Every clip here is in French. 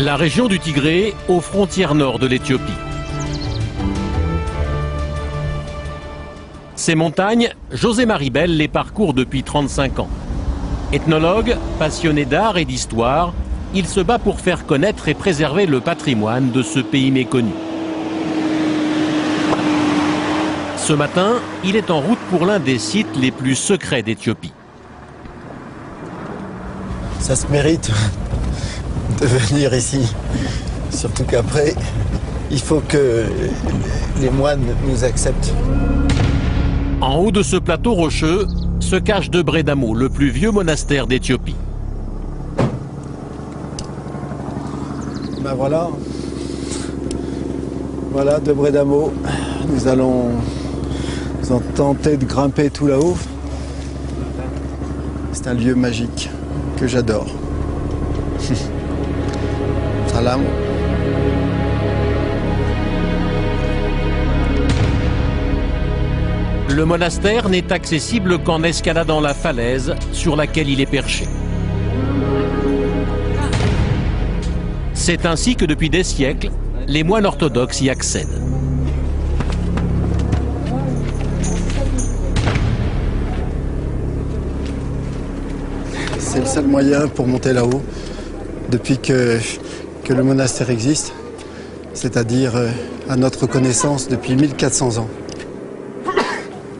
La région du Tigré, aux frontières nord de l'Éthiopie. Ces montagnes, José Maribel les parcourt depuis 35 ans. Ethnologue, passionné d'art et d'histoire, il se bat pour faire connaître et préserver le patrimoine de ce pays méconnu. Ce matin, il est en route pour l'un des sites les plus secrets d'Éthiopie. Ça se mérite de venir ici. Surtout qu'après, il faut que les moines nous acceptent. En haut de ce plateau rocheux se cache Debre Damo, le plus vieux monastère d'Éthiopie. Ben voilà. Voilà Debre Damo. Nous allons tenter de grimper tout là-haut. C'est un lieu magique que j'adore. Salam. Le monastère n'est accessible qu'en escaladant la falaise sur laquelle il est perché. C'est ainsi que depuis des siècles, les moines orthodoxes y accèdent. C'est le seul moyen pour monter là-haut depuis que le monastère existe, c'est-à-dire à notre connaissance depuis 1400 ans.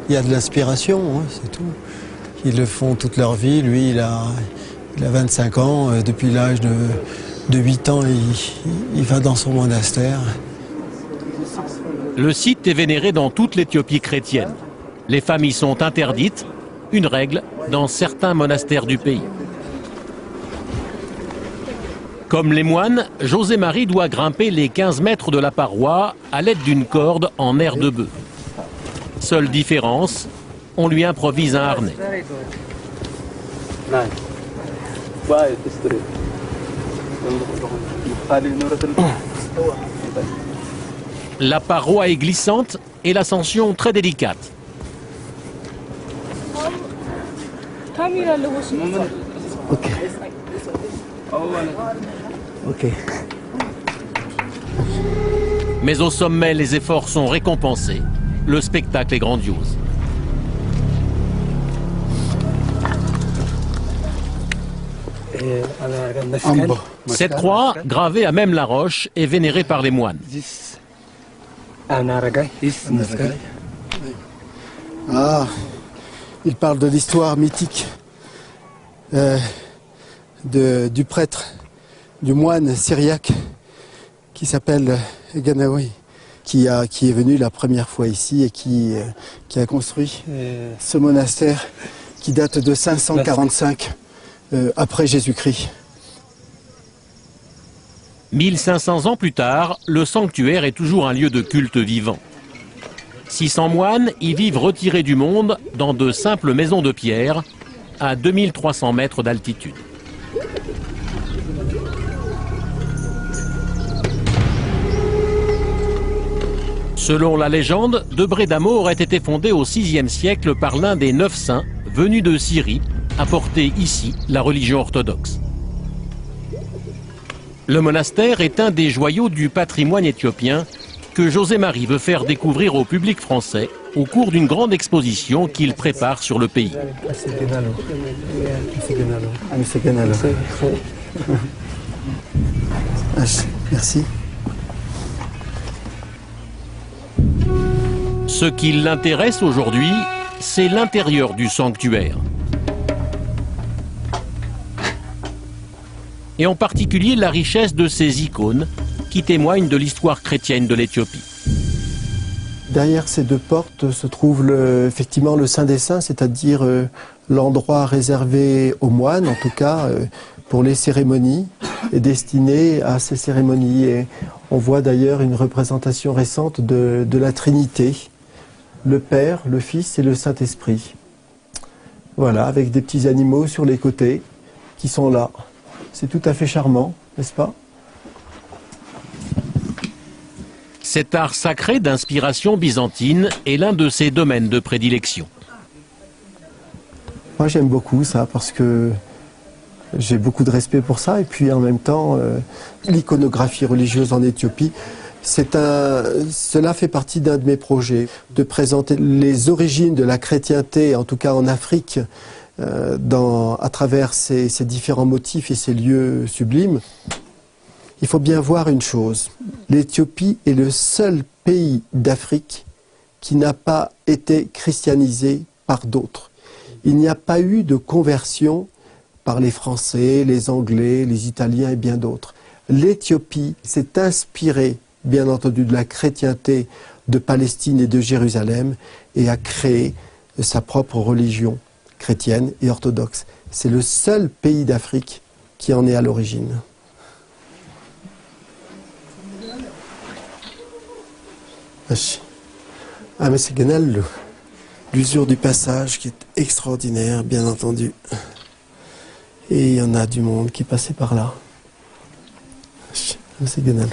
Il y a de l'inspiration, hein, c'est tout. Ils le font toute leur vie. Lui, il a 25 ans. Depuis l'âge de 8 ans, il va dans son monastère. Le site est vénéré dans toute l'Éthiopie chrétienne. Les femmes y sont interdites, une règle dans certains monastères du pays. Comme les moines, José Marie doit grimper les 15 mètres de la paroi à l'aide d'une corde en nerf de bœuf. Seule différence, on lui improvise un harnais. La paroi est glissante et l'ascension très délicate. Ok. Ok. Mais au sommet, les efforts sont récompensés. Le spectacle est grandiose. Cette croix, gravée à même la roche, est vénérée par les moines. Ah, il parle de l'histoire mythique du prêtre, du moine syriaque qui s'appelle Ganawi, qui est venu la première fois ici et qui a construit ce monastère qui date de 545 après Jésus-Christ. 1500 ans plus tard, le sanctuaire est toujours un lieu de culte vivant. 600 moines y vivent retirés du monde dans de simples maisons de pierre à 2300 mètres d'altitude. Selon la légende, Debre Damo aurait été fondé au VIe siècle par l'un des 9 saints venus de Syrie, apporter ici la religion orthodoxe. Le monastère est un des joyaux du patrimoine éthiopien que José Marie veut faire découvrir au public français au cours d'une grande exposition qu'il prépare sur le pays. Merci. Ce qui l'intéresse aujourd'hui, c'est l'intérieur du sanctuaire. Et en particulier la richesse de ces icônes qui témoignent de l'histoire chrétienne de l'Éthiopie. Derrière ces deux portes se trouve effectivement le Saint des Saints, c'est-à-dire l'endroit réservé aux moines, en tout cas pour les cérémonies, et destiné à ces cérémonies. Et on voit d'ailleurs une représentation récente de la Trinité, le Père, le Fils et le Saint-Esprit. Voilà, avec des petits animaux sur les côtés qui sont là. C'est tout à fait charmant, n'est-ce pas? Cet art sacré d'inspiration byzantine est l'un de ses domaines de prédilection. Moi j'aime beaucoup ça parce que J'ai beaucoup de respect pour ça. Et puis en même temps, l'iconographie religieuse en Éthiopie, cela fait partie d'un de mes projets, de présenter les origines de la chrétienté, en tout cas en Afrique, à travers ces différents motifs et ces lieux sublimes. Il faut bien voir une chose, l'Éthiopie est le seul pays d'Afrique qui n'a pas été christianisé par d'autres. Il n'y a pas eu de conversion par les Français, les Anglais, les Italiens et bien d'autres. L'Éthiopie s'est inspirée, bien entendu, de la chrétienté de Palestine et de Jérusalem et a créé sa propre religion chrétienne et orthodoxe. C'est le seul pays d'Afrique qui en est à l'origine. Ah mais c'est Ganal, l'usure du passage qui est extraordinaire, bien entendu. Et il y en a du monde qui passait par là. C'est Ganal.